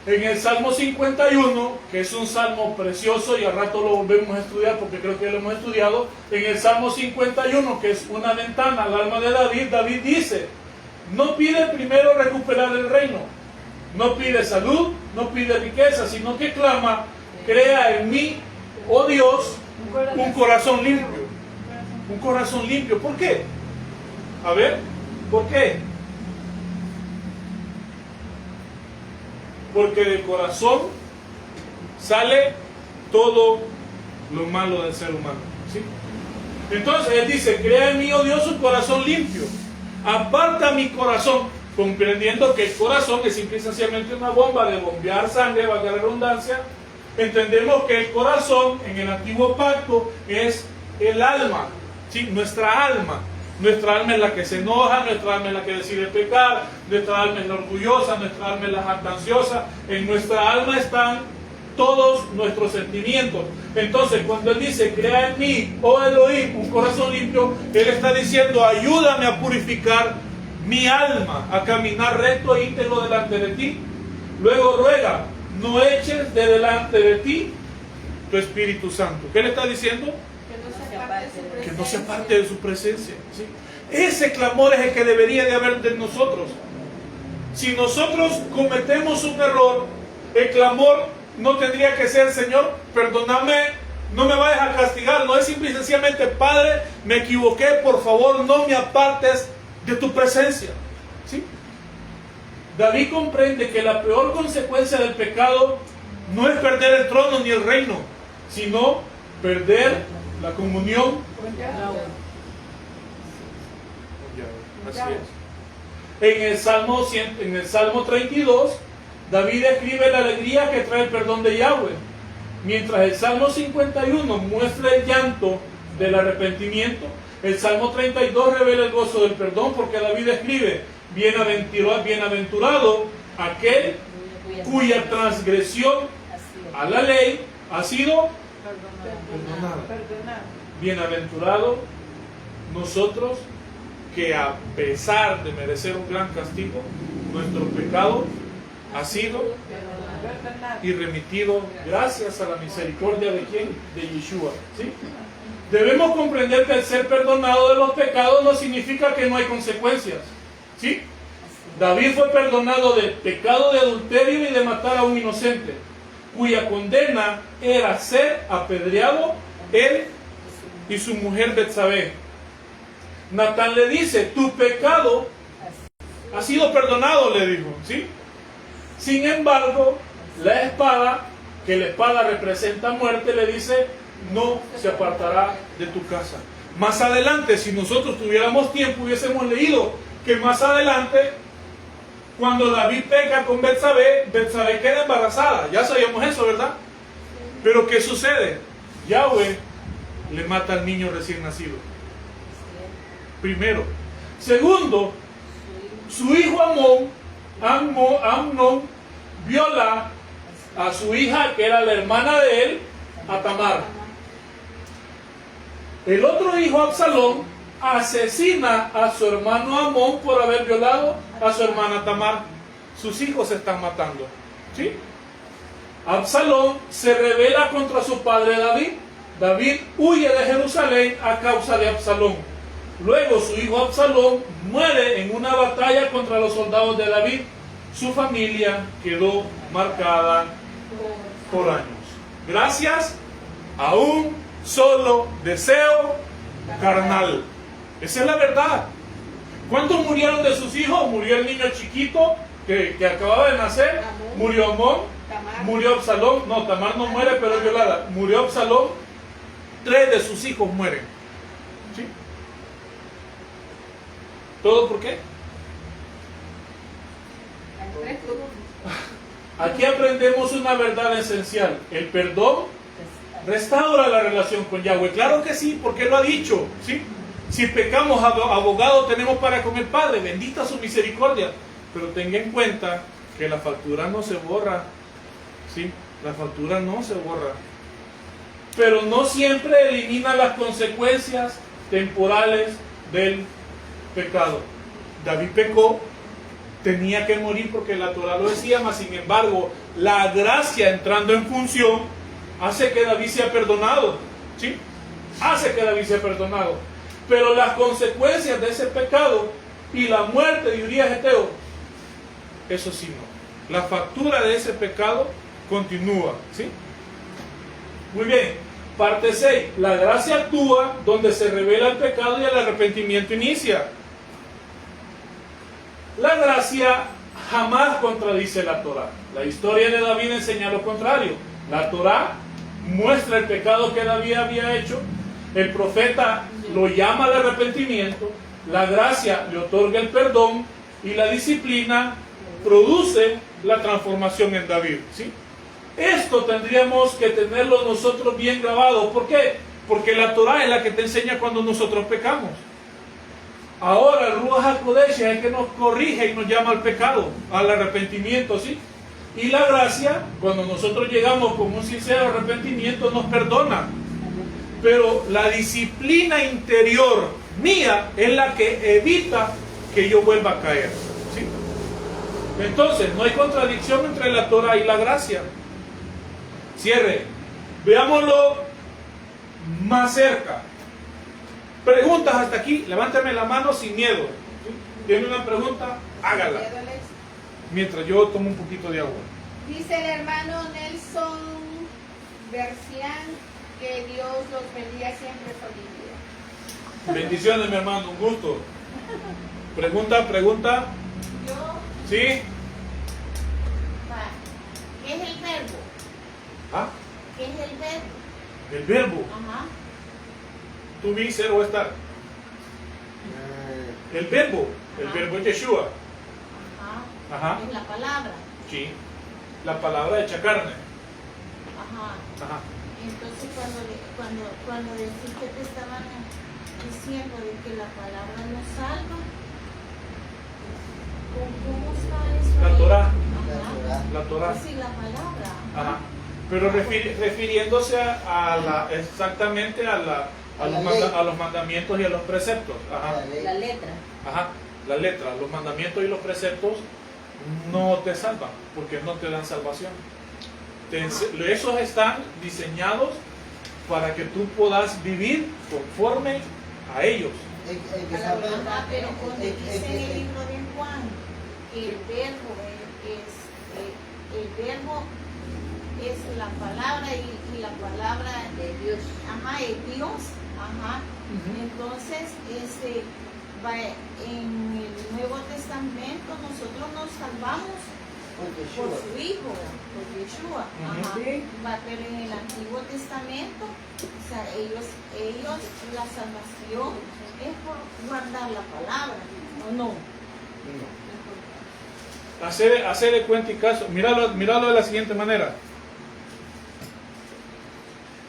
En el Salmo 51, que es un salmo precioso, y al rato lo volvemos a estudiar porque creo que lo hemos estudiado, en el Salmo 51, que es una ventana al alma de David, David dice, no pide primero recuperar el reino, no pide salud, no pide riqueza, sino que clama, crea en mí, oh Dios, un corazón limpio. Un corazón limpio. ¿Por qué? A ver, ¿por qué? Porque del corazón sale todo lo malo del ser humano. ¿Sí? Entonces él dice, crea en mí, oh Dios, un corazón limpio. Aparta mi corazón, comprendiendo que el corazón es simple y sencillamente una bomba de bombear sangre, valga la redundancia. Entendemos que el corazón en el antiguo pacto es el alma, ¿sí? Nuestra alma. Nuestra alma es la que se enoja, nuestra alma es la que decide pecar, nuestra alma es la orgullosa, nuestra alma es la jactanciosa. En nuestra alma están todos nuestros sentimientos. Entonces, cuando Él dice, crea en mí, oh Elohim, un corazón limpio, Él está diciendo, ayúdame a purificar mi alma, a caminar recto e íntegro delante de ti. Luego ruega, no eches de delante de ti tu Espíritu Santo. ¿Qué le está diciendo? Que no se aparte de su presencia. ¿Sí? Ese clamor es el que debería de haber de nosotros. Si nosotros cometemos un error, el clamor no tendría que ser, Señor, perdóname, no me vayas a castigar. No es simple y sencillamente, Padre, me equivoqué, por favor, no me apartes de tu presencia. ¿Sí? David comprende que la peor consecuencia del pecado no es perder el trono ni el reino, sino perder la comunión con Yahweh. Así es. En el Salmo 32, David describe la alegría que trae el perdón de Yahweh, mientras el Salmo 51 muestra el llanto del arrepentimiento. El Salmo 32 revela el gozo del perdón, porque David escribe, bienaventurado aquel cuya transgresión a la ley ha sido perdonada. Bienaventurado nosotros que a pesar de merecer un gran castigo, nuestro pecado ha sido y remitido gracias a la misericordia de ¿quién? De Yeshua. ¿Sí? Debemos comprender que el ser perdonado de los pecados no significa que no hay consecuencias. ¿Sí? David fue perdonado del pecado de adulterio y de matar a un inocente, cuya condena era ser apedreado él y su mujer Betsabé. Natán le dice, tu pecado ha sido perdonado, le dijo. ¿Sí? Sin embargo, la espada, que la espada representa muerte, le dice, no se apartará de tu casa. Más adelante, si nosotros tuviéramos tiempo, hubiésemos leído que más adelante, cuando David peca con Betsabé, Betsabé queda embarazada. Ya sabíamos eso, ¿verdad? Pero ¿qué sucede? Yahweh le mata al niño recién nacido. Primero. Segundo, su hijo Amnón viola a su hija, que era la hermana de él, a Tamar. El otro hijo, Absalón, asesina a su hermano Amón por haber violado a su hermana Tamar. Sus hijos se están matando. ¿Sí? Absalón se rebela contra su padre David. David huye de Jerusalén a causa de Absalón. Luego su hijo Absalón muere en una batalla contra los soldados de David. Su familia quedó marcada por años. Gracias a un solo deseo carnal. Esa es la verdad. ¿Cuántos murieron de sus hijos? Murió el niño chiquito que acababa de nacer. Murió Amón. Murió Absalón. No, Tamar no muere, pero es violada. Murió Absalón. 3 de sus hijos mueren. ¿Sí? ¿Todo por qué? Aquí aprendemos una verdad esencial. El perdón restaura la relación con Yahweh. Claro que sí, porque lo ha dicho. ¿Sí? Si pecamos, abogado tenemos para con el Padre. Bendita su misericordia. Pero tenga en cuenta que la factura no se borra. ¿Sí? La factura no se borra. Pero no siempre elimina las consecuencias temporales del pecado. David pecó, tenía que morir porque la Torah lo decía, mas sin embargo, la gracia entrando en función hace que David sea perdonado. ¿Sí? Hace que David sea perdonado. Pero las consecuencias de ese pecado y la muerte de Urías Eteo, eso sí no. La factura de ese pecado continúa. ¿Sí? Muy bien. Parte 6. La gracia actúa donde se revela el pecado y el arrepentimiento inicia. La gracia jamás contradice la Torah. La historia de David enseña lo contrario. La Torah muestra el pecado que David había hecho. El profeta lo llama al arrepentimiento. La gracia le otorga el perdón. Y la disciplina produce la transformación en David. ¿Sí? Esto tendríamos que tenerlo nosotros bien grabado. ¿Por qué? Porque la Torah es la que te enseña cuando nosotros pecamos. Ahora el Ruach HaKodesh es el que nos corrige y nos llama al pecado, al arrepentimiento, ¿sí? Y la gracia, cuando nosotros llegamos con un sincero arrepentimiento, nos perdona. Pero la disciplina interior mía es la que evita que yo vuelva a caer. ¿Sí? Entonces, no hay contradicción entre la Torah y la gracia. Cierre. Veámoslo más cerca. Preguntas hasta aquí. Levántame la mano sin miedo. ¿Sí? ¿Tiene una pregunta? Hágala. Mientras yo tomo un poquito de agua. Dice el hermano Nelson Bercián que Dios los bendiga siempre con vida. Bendiciones, mi hermano, un gusto. Pregunta. Yo, ¿Sí? ¿qué es el verbo? ¿Ah? ¿Qué es el verbo? El verbo. Ajá. To be, ser o estar. El verbo. El verbo es Yeshua. Ajá. Ajá. Es la palabra. Sí. La palabra hecha carne. Ajá. Ajá. Entonces cuando decís que te estaban diciendo de que la palabra nos salva, ¿cómo está eso? La ahí? Torah. Ajá. La Torah. Sí, la palabra. Ajá. Pero refiriéndose exactamente a los mandamientos y a los preceptos. Ajá. La letra. Ajá. La letra, los mandamientos y los preceptos no te salvan porque no te dan salvación. Esos están diseñados para que tú puedas vivir conforme a ellos. Ajá, pero cuando dice en el libro de Juan, el verbo es la palabra y la palabra De Dios. ajá, es Dios. Ajá. Entonces, en el Nuevo Testamento nosotros nos salvamos por su Hijo, por Yeshua. Ajá. Pero en el Antiguo Testamento, o sea, ellos la salvación es por guardar la palabra, ¿o no? Hacer de cuenta y caso. Míralo de la siguiente manera.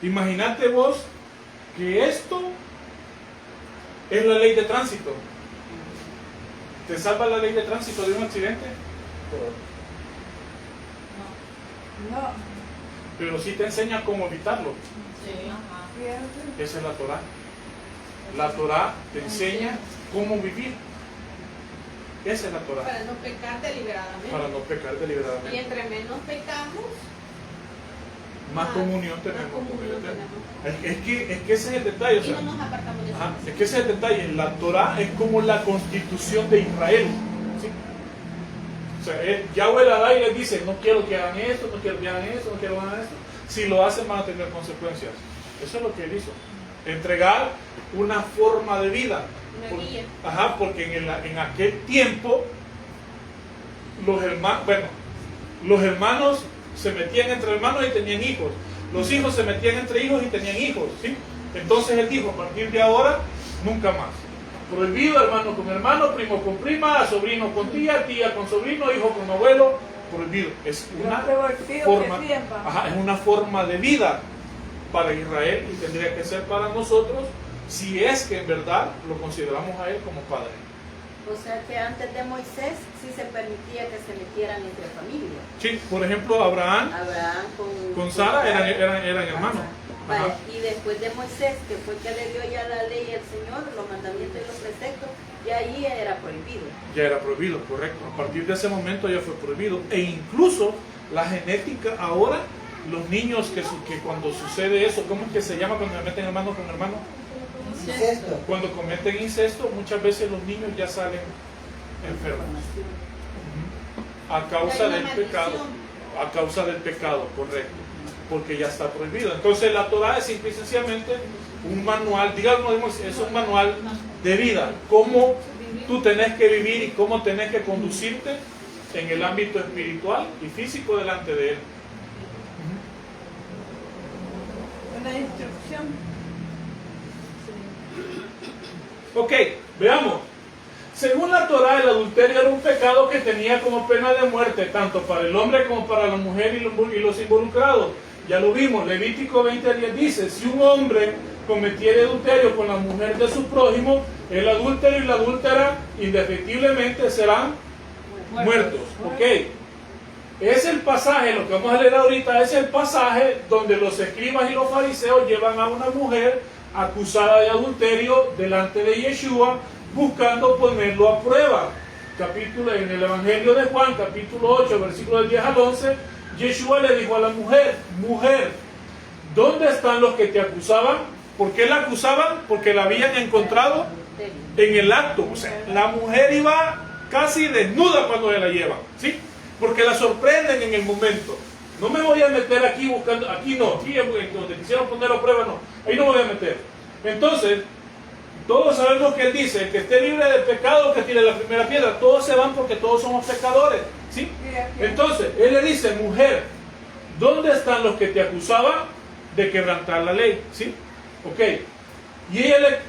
Imagínate vos que esto es la ley de tránsito. ¿Te salva la ley de tránsito de un accidente? No. Pero sí te enseña cómo evitarlo. Sí. Ajá. Esa es la Torah. La Torah te enseña cómo vivir. Esa es la Torah. Para no pecar deliberadamente. Para no pecar Y deliberadamente. entre menos pecamos, Más comunión tenemos. comunión tenemos. Es que ese es el detalle. O Y sea, no nos apartamos de ajá, eso. es que ese es el detalle. La Torah es como la constitución de Israel. ¿Sí? O sea, Yahweh la da y les dice, no quiero que hagan esto, no quiero que hagan esto, no quiero que hagan esto. Si lo hacen van a tener consecuencias. Eso es lo que él hizo. Entregar una forma de vida. Una guía. Ajá, porque en aquel tiempo los hermanos se metían entre hermanos y tenían hijos. Los hijos se metían entre hijos y tenían hijos. ¿Sí? Entonces él dijo, a partir de ahora, nunca más. Prohibido hermano con hermano, primo con prima, sobrino con tía, tía con sobrino, hijo con abuelo. Prohibido. Es una forma, ajá, es una forma de vida para Israel y tendría que ser para nosotros si es que en verdad lo consideramos a él como padre. O sea que antes de Moisés sí se permitía que se metieran entre familias. Sí, por ejemplo, Abraham Abraham con Sara eran hermanos. Vale, Ajá. y después de Moisés, que fue que le dio ya la ley al Señor, los mandamientos y los preceptos, ya ahí era prohibido. Ya era prohibido, correcto. A partir de ese momento ya fue prohibido. E incluso la genética ahora, los niños que cuando sucede eso, ¿cómo es que se llama cuando se meten hermano con hermano? Incesto. Cuando cometen incesto, muchas veces los niños ya salen enfermos. A causa del pecado. A causa del pecado, correcto. Porque ya está prohibido. Entonces la Torah es simple y sencillamente un manual, digamos, es un manual de vida. Cómo tú tenés que vivir y cómo tenés que conducirte en el ámbito espiritual y físico delante de Él. Una instrucción. Ok, veamos. Según la Torah, el adulterio era un pecado que tenía como pena de muerte, tanto para el hombre como para la mujer y los involucrados. Ya lo vimos, Levítico 20:10 dice, si un hombre cometiere adulterio con la mujer de su prójimo, el adúltero y la adúltera indefectiblemente serán muertos. Ok. es el pasaje, lo que vamos a leer ahorita, es el pasaje donde los escribas y los fariseos llevan a una mujer acusada de adulterio delante de Yeshua, buscando ponerlo a prueba. Capítulo, en el Evangelio de Juan, capítulo 8, versículos del 10 al 11, Yeshua le dijo a la mujer, mujer, ¿dónde están los que te acusaban? ¿Por qué la acusaban? Porque la habían encontrado en el acto. O sea, la mujer iba casi desnuda cuando se la llevan, ¿sí? Porque la sorprenden en el momento. No me voy a meter aquí buscando, aquí no, aquí donde quisieron poner a prueba no, ahí no me voy a meter. Entonces, todos sabemos que él dice, que esté libre de pecado, que tire la primera piedra. Todos se van porque todos somos pecadores, ¿sí? Entonces, él le dice, mujer, ¿dónde están los que te acusaban de quebrantar la ley? ¿Sí? Ok. Y ella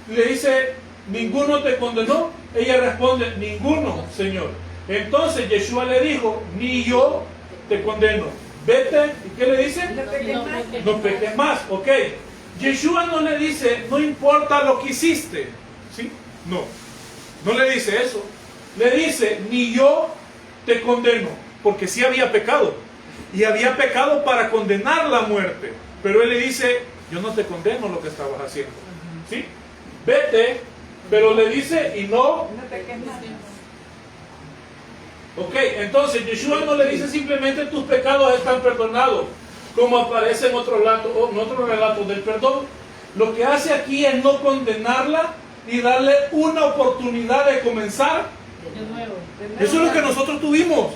le dice, ¿ninguno te condenó? Ella responde, ninguno, Señor. Entonces Yeshua le dijo, ni yo te condeno. Vete, ¿y qué le dice? No peques más. Ok. Yeshua no le dice, no importa lo que hiciste. ¿Sí? No. No le dice eso. Le dice, ni yo te condeno. Porque sí había pecado. Y había pecado para condenar la muerte. Pero él le dice, yo no te condeno lo que estabas haciendo. ¿Sí? Vete, pero le dice, y no peques más. Ok, entonces Yeshua no le dice simplemente tus pecados están perdonados, como aparece en otros relatos del perdón. Lo que hace aquí es no condenarla y darle una oportunidad de comenzar de nuevo. Eso es lo que nosotros tuvimos.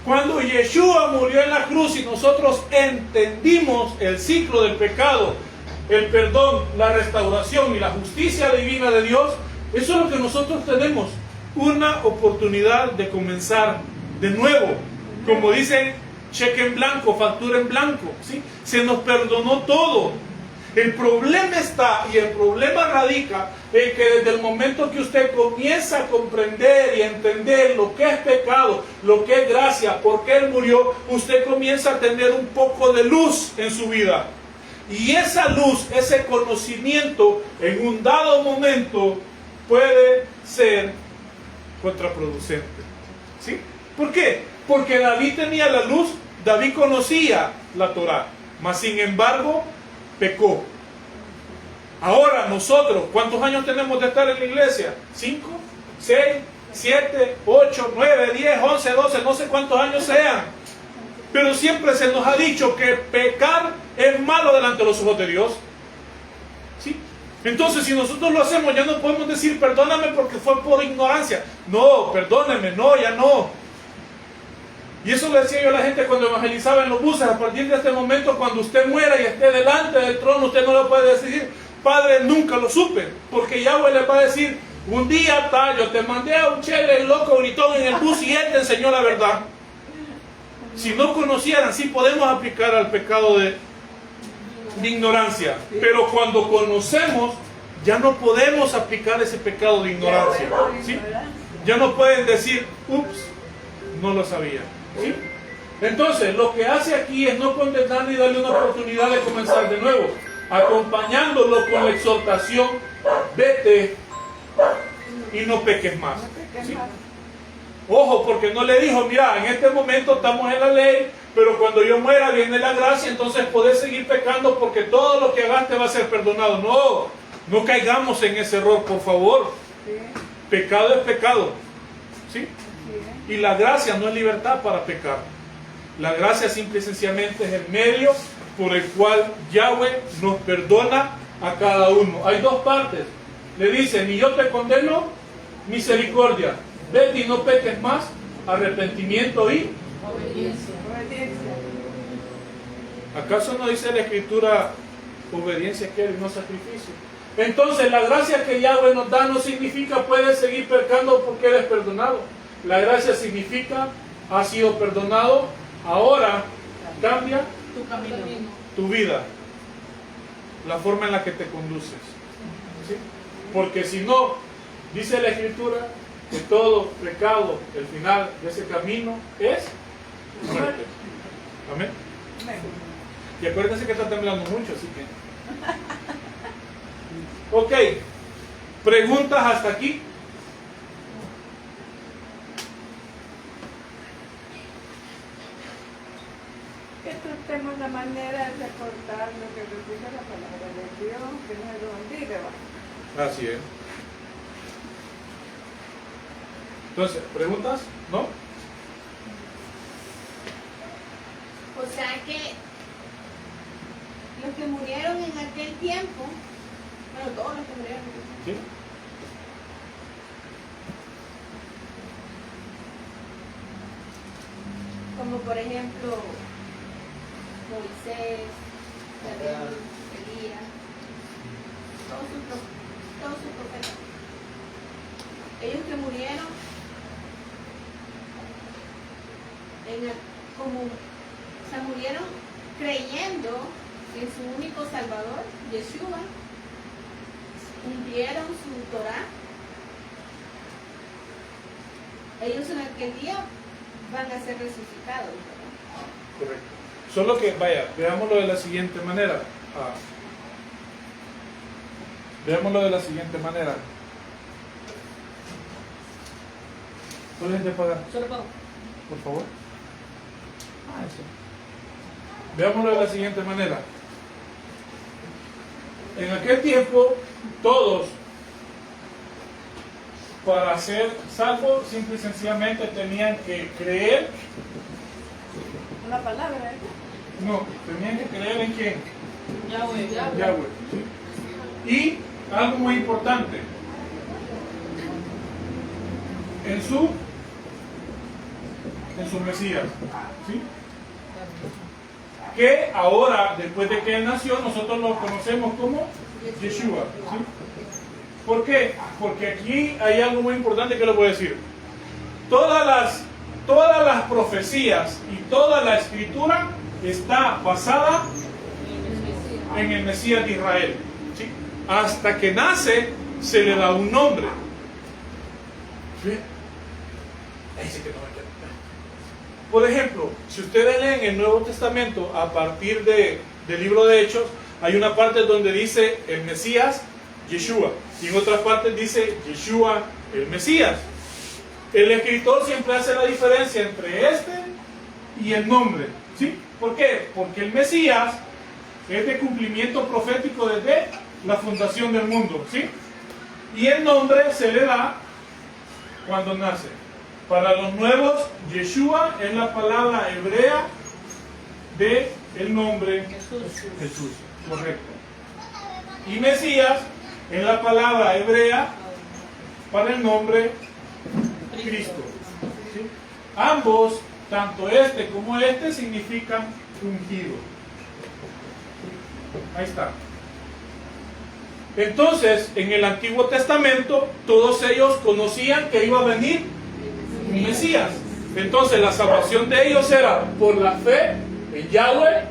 Cuando Yeshua murió en la cruz y nosotros entendimos el ciclo del pecado, el perdón, la restauración y la justicia divina de Dios, eso es lo que nosotros tenemos. Una oportunidad de comenzar de nuevo. Como dicen, cheque en blanco, factura en blanco, ¿sí? Se nos perdonó todo. El problema está, y el problema radica en que desde el momento que usted comienza a comprender y a entender lo que es pecado, lo que es gracia, por qué Él murió, usted comienza a tener un poco de luz en su vida. Y esa luz, ese conocimiento, en un dado momento, puede ser contraproducente. ¿Sí? ¿Por qué? Porque David tenía la luz, David conocía la Torá, mas sin embargo pecó. Ahora nosotros, ¿cuántos años tenemos de estar en la iglesia? 5, 6, 7, 8, 9, 10, 11, 12, no sé cuántos años sean. Pero siempre se nos ha dicho que pecar es malo delante de los ojos de Dios. ¿Sí? Entonces, si nosotros lo hacemos, ya no podemos decir perdóname porque fue por ignorancia. No, perdóneme, no, ya no. Y eso le decía yo a la gente cuando evangelizaba en los buses. A partir de este momento, cuando usted muera y esté delante del trono, usted no le puede decir, Padre, nunca lo supe. Porque Yahweh le va a decir, un día yo te mandé a un chévere loco gritón en el bus y él te enseñó la verdad. Si no conocieran, sí podemos aplicar al pecado de ignorancia. Pero cuando conocemos, ya no podemos aplicar ese pecado de ignorancia. ¿Sí? Ya no pueden decir, ups, no lo sabía. ¿Sí? Entonces, lo que hace aquí es no condenar ni darle una oportunidad de comenzar de nuevo, acompañándolo con la exhortación, vete y no peques más. ¿Sí? Ojo, porque no le dijo, mira, en este momento estamos en la ley, pero cuando yo muera viene la gracia, entonces podés seguir pecando porque todo lo que hagas te va a ser perdonado. No, no caigamos en ese error, por favor. Sí. Pecado es pecado. ¿Sí? Sí. Y la gracia no es libertad para pecar. La gracia simple y sencillamente es el medio por el cual Yahweh nos perdona a cada uno. Hay dos partes. Le dice, ni yo te condeno, misericordia. Vete y no peques más, arrepentimiento y obediencia. ¿Acaso no dice la Escritura obediencia quiere y no sacrificio? Entonces la gracia que Yahweh nos da no significa puedes seguir pecando porque eres perdonado. La gracia significa has sido perdonado, ahora cambia tu camino, tu vida, la forma en la que te conduces. ¿Sí? Porque si no, dice la Escritura que todo pecado, el final de ese camino es muerte. Amén. Y acuérdense que está temblando mucho, así que. Ok. ¿Preguntas hasta aquí? manera es recordar lo que nos dice la palabra de Dios, que no se lo olvide, ¿va? Así es. Entonces, ¿preguntas? ¿No? O sea que los que murieron en aquel tiempo, bueno, todos los que murieron en aquel tiempo, ¿Sí? como por ejemplo Moisés, David, Elías, todos sus profetas, ellos que murieron o sea, murieron creyendo en su único Salvador, Yeshua, cumplieron su Torah. Ellos en aquel día van a ser resucitados, ¿verdad? Correcto. Solo que, vaya, veámoslo de la siguiente manera. Veámoslo de la siguiente manera. ¿Puedes gente pagar? Solo pago. Por favor. Eso. Veámoslo de la siguiente manera. En aquel tiempo, todos, para ser salvos, simple y sencillamente tenían que creer. Una palabra, ¿eh? No, tenían que creer en quién. Yahweh. Yahweh. ¿Sí? Y algo muy importante. En su Mesías. ¿Sí? Que ahora, después de que él nació, nosotros lo conocemos como Yeshua. ¿Sí? ¿Por qué? Porque aquí hay algo muy importante que les voy a decir. Todas las profecías y toda la escritura está basada en el Mesías de Israel. ¿Sí? Hasta que nace, se le da un nombre. ¿Sí? Dice que no me entiende. Por ejemplo, si ustedes leen el Nuevo Testamento a partir del libro de Hechos, hay una parte donde dice el Mesías, Yeshua, y en otras partes dice Yeshua, el Mesías. El escritor siempre hace la diferencia entre este y el nombre. ¿Sí? ¿Por qué? Porque el Mesías es de cumplimiento profético desde la fundación del mundo. ¿Sí? Y el nombre se le da cuando nace. Para los nuevos, Yeshua es la palabra hebrea de el nombre Jesús. Correcto. Y Mesías es la palabra hebrea para el nombre Cristo. ¿Sí? Ambos, tanto este como este, significan ungido. Ahí está. Entonces, en el Antiguo Testamento, todos ellos conocían que iba a venir un Mesías. Entonces, la salvación de ellos era por la fe en Yahweh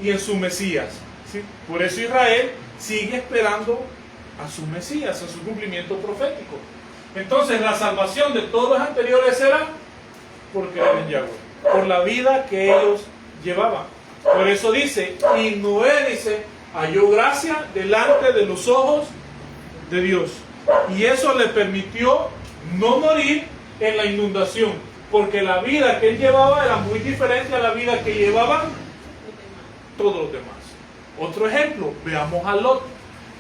y en su Mesías. ¿Sí? Por eso Israel sigue esperando a su Mesías, a su cumplimiento profético. Entonces, la salvación de todos los anteriores era por creer en Yahweh, por la vida que ellos llevaban. Por eso dice, y Noé dice, halló gracia delante de los ojos de Dios. Y eso le permitió no morir en la inundación, porque la vida que él llevaba era muy diferente a la vida que llevaban todos los demás. Otro ejemplo, veamos a Lot.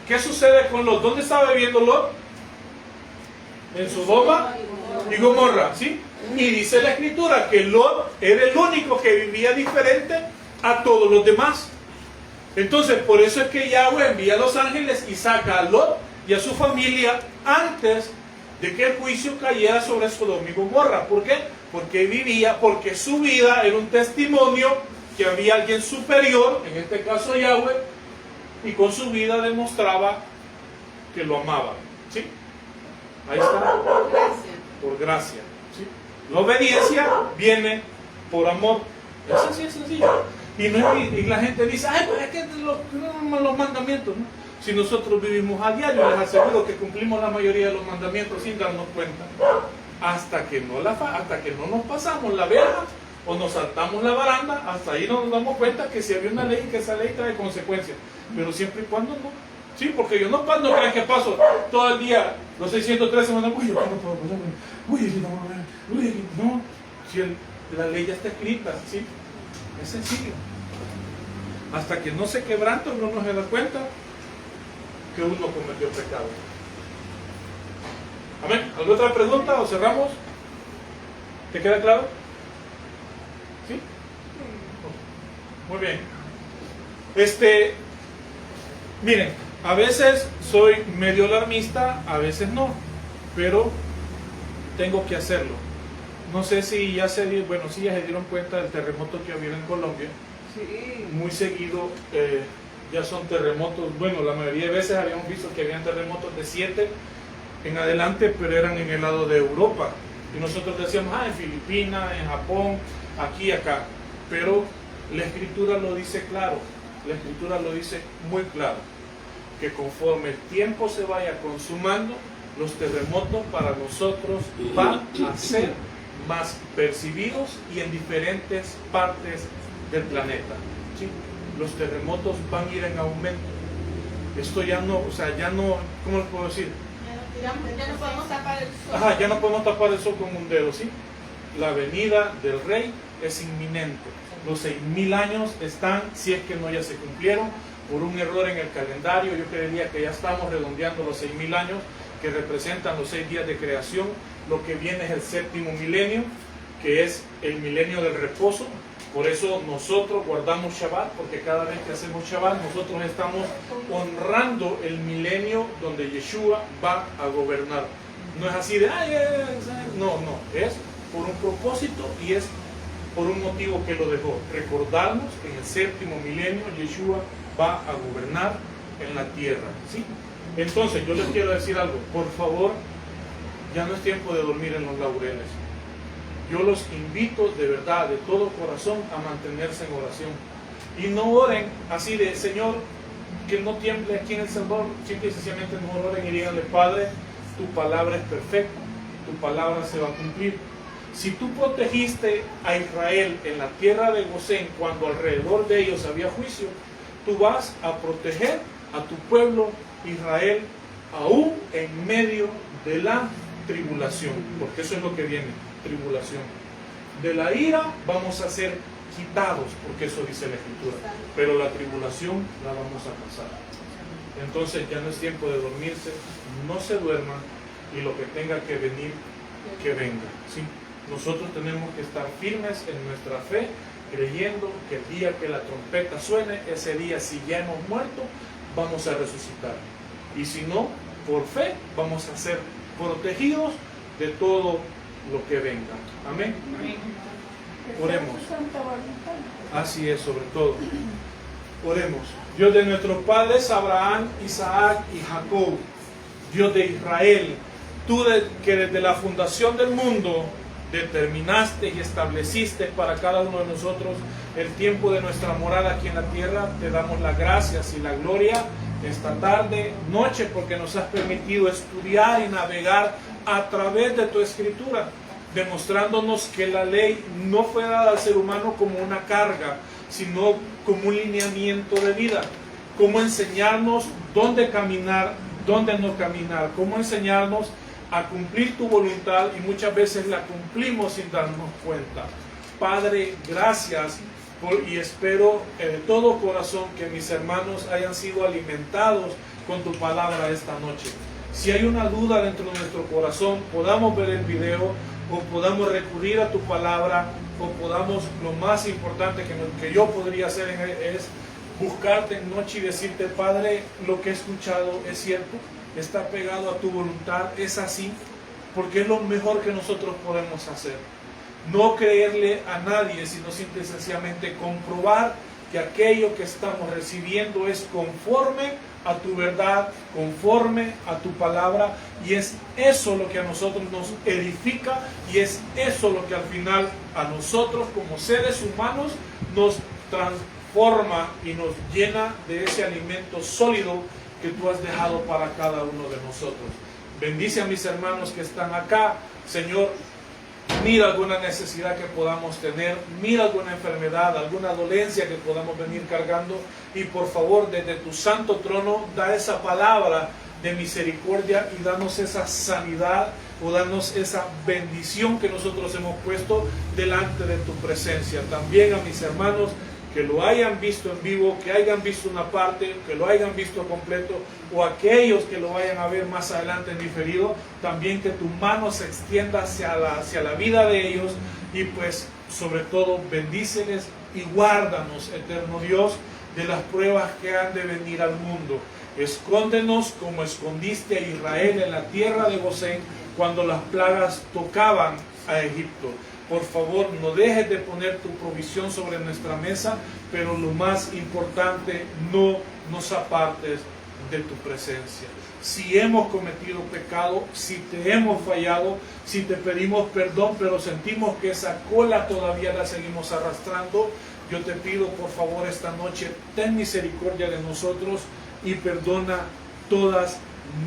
¿Qué sucede con Lot? ¿Dónde estaba viviendo Lot? En Sodoma y Gomorra, ¿sí? Y dice la escritura que Lot era el único que vivía diferente a todos los demás. Entonces, por eso es que Yahweh envía a los ángeles y saca a Lot y a su familia antes de que el juicio cayera sobre Sodoma y Gomorra. ¿Por qué? Porque su vida era un testimonio que había alguien superior, en este caso Yahweh, y con su vida demostraba que lo amaba. ¿Sí? Ahí está. Por gracia. ¿Sí? La obediencia viene por amor. Es así de sencillo. Y la gente dice, ay, pues es que los mandamientos, ¿no? Si nosotros vivimos a diario, les aseguro que cumplimos la mayoría de los mandamientos sin darnos cuenta. Hasta que no nos pasamos la verja o nos saltamos la baranda, hasta ahí nos damos cuenta que si había una ley, que esa ley trae consecuencias. Pero siempre y cuando no. Sí, porque yo no crean que paso todo el día, los 613 mandamientos, uy, yo no puedo pasar, uy, no, si la ley ya está escrita, ¿sí? Es sencillo. Hasta que no se quebranta, uno no se da cuenta que uno cometió pecado. Amén. ¿Alguna otra pregunta o cerramos? ¿Te queda claro? ¿Sí? Muy bien. Miren, a veces soy medio alarmista, a veces no, pero tengo que hacerlo. No sé si ya se dieron cuenta del terremoto que había en Colombia. Sí. Muy seguido ya son terremotos. Bueno, la mayoría de veces habíamos visto que habían terremotos de 7 en adelante, pero eran en el lado de Europa. Y nosotros decíamos, en Filipinas, en Japón, aquí y acá. Pero la Escritura lo dice claro, la Escritura lo dice muy claro, que conforme el tiempo se vaya consumando, los terremotos para nosotros van a ser más percibidos y en diferentes partes del planeta. ¿Sí? Los terremotos van a ir en aumento. Esto ya no, ¿cómo les puedo decir? Ya no podemos tapar el sol. Ajá, ya no podemos tapar el sol con un dedo, ¿sí? La venida del Rey es inminente. Los 6.000 años están, si es que no ya se cumplieron, por un error en el calendario. Yo creería que ya estamos redondeando los 6.000 años, que representan los 6 días de creación. Lo que viene es el 7º milenio, que es el milenio del reposo. Por eso nosotros guardamos Shabbat, porque cada vez que hacemos Shabbat, nosotros estamos honrando el milenio donde Yeshua va a gobernar. No es así de, no, es por un propósito y es por un motivo que lo dejó. Recordarnos que en el 7º milenio Yeshua va a gobernar en la tierra, ¿sí? Entonces yo les quiero decir algo, por favor, ya no es tiempo de dormir en los laureles. Yo los invito de verdad, de todo corazón, a mantenerse en oración. Y no oren así de, Señor, que no tiemble aquí en El Salvador. Simple y sencillamente no oren y díganle, Padre, tu palabra es perfecta, tu palabra se va a cumplir. Si tú protegiste a Israel en la tierra de Gosén cuando alrededor de ellos había juicio, tú vas a proteger a tu pueblo Israel aún en medio de la tribulación, porque eso es lo que viene. Tribulación. De la ira vamos a ser quitados, porque eso dice la Escritura, pero la tribulación la vamos a pasar. Entonces ya no es tiempo de dormirse, no se duerman y lo que tenga que venir, que venga, ¿sí? Nosotros tenemos que estar firmes en nuestra fe, creyendo que el día que la trompeta suene, ese día, si ya hemos muerto, vamos a resucitar. Y si no, por fe vamos a ser protegidos de todo lo que venga. Amén. Oremos. Así es, sobre todo. Oremos. Dios de nuestros padres Abraham, Isaac y Jacob, Dios de Israel, tú que desde la fundación del mundo determinaste y estableciste para cada uno de nosotros el tiempo de nuestra morada aquí en la tierra, te damos las gracias y la gloria esta tarde, noche, porque nos has permitido estudiar y navegar a través de tu Escritura, demostrándonos que la ley no fue dada al ser humano como una carga, sino como un lineamiento de vida, cómo enseñarnos dónde caminar, dónde no caminar, cómo enseñarnos a cumplir tu voluntad, y muchas veces la cumplimos sin darnos cuenta. Padre, gracias y espero de todo corazón que mis hermanos hayan sido alimentados con tu palabra esta noche. Si hay una duda dentro de nuestro corazón, podamos ver el video o podamos recurrir a tu palabra, o podamos, lo más importante que yo podría hacer es buscarte en noche y decirte, Padre, lo que he escuchado es cierto, está pegado a tu voluntad, es así, porque es lo mejor que nosotros podemos hacer. No creerle a nadie, sino simple y sencillamente comprobar que aquello que estamos recibiendo es conforme a tu verdad, conforme a tu palabra, y es eso lo que a nosotros nos edifica, y es eso lo que al final a nosotros como seres humanos nos transforma y nos llena de ese alimento sólido que tú has dejado para cada uno de nosotros. Bendice a mis hermanos que están acá, Señor. Mira alguna necesidad que podamos tener, mira alguna enfermedad, alguna dolencia que podamos venir cargando, y por favor desde tu santo trono da esa palabra de misericordia y danos esa sanidad, o danos esa bendición que nosotros hemos puesto delante de tu presencia. También a mis hermanos que lo hayan visto en vivo, que hayan visto una parte, que lo hayan visto completo, o aquellos que lo vayan a ver más adelante en diferido, también que tu mano se extienda hacia la vida de ellos, y pues sobre todo bendíceles y guárdanos, eterno Dios, de las pruebas que han de venir al mundo. Escóndenos como escondiste a Israel en la tierra de Gosén cuando las plagas tocaban a Egipto. Por favor, no dejes de poner tu provisión sobre nuestra mesa, pero lo más importante, no nos apartes de tu presencia. Si hemos cometido pecado, si te hemos fallado, si te pedimos perdón, pero sentimos que esa cola todavía la seguimos arrastrando, yo te pido por favor esta noche, ten misericordia de nosotros y perdona todas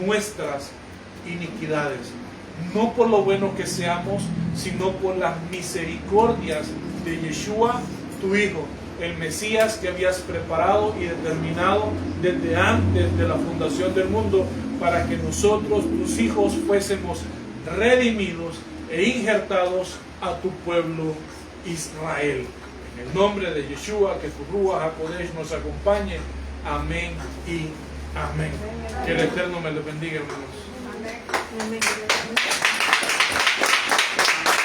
nuestras iniquidades. No por lo bueno que seamos, sino por las misericordias de Yeshua, tu Hijo, el Mesías que habías preparado y determinado desde antes de la fundación del mundo, para que nosotros, tus hijos, fuésemos redimidos e injertados a tu pueblo Israel. En el nombre de Yeshua, que tu Ruach HaKodesh nos acompañe. Amén y amén. Que el Eterno me lo bendiga, hermanos. Amén.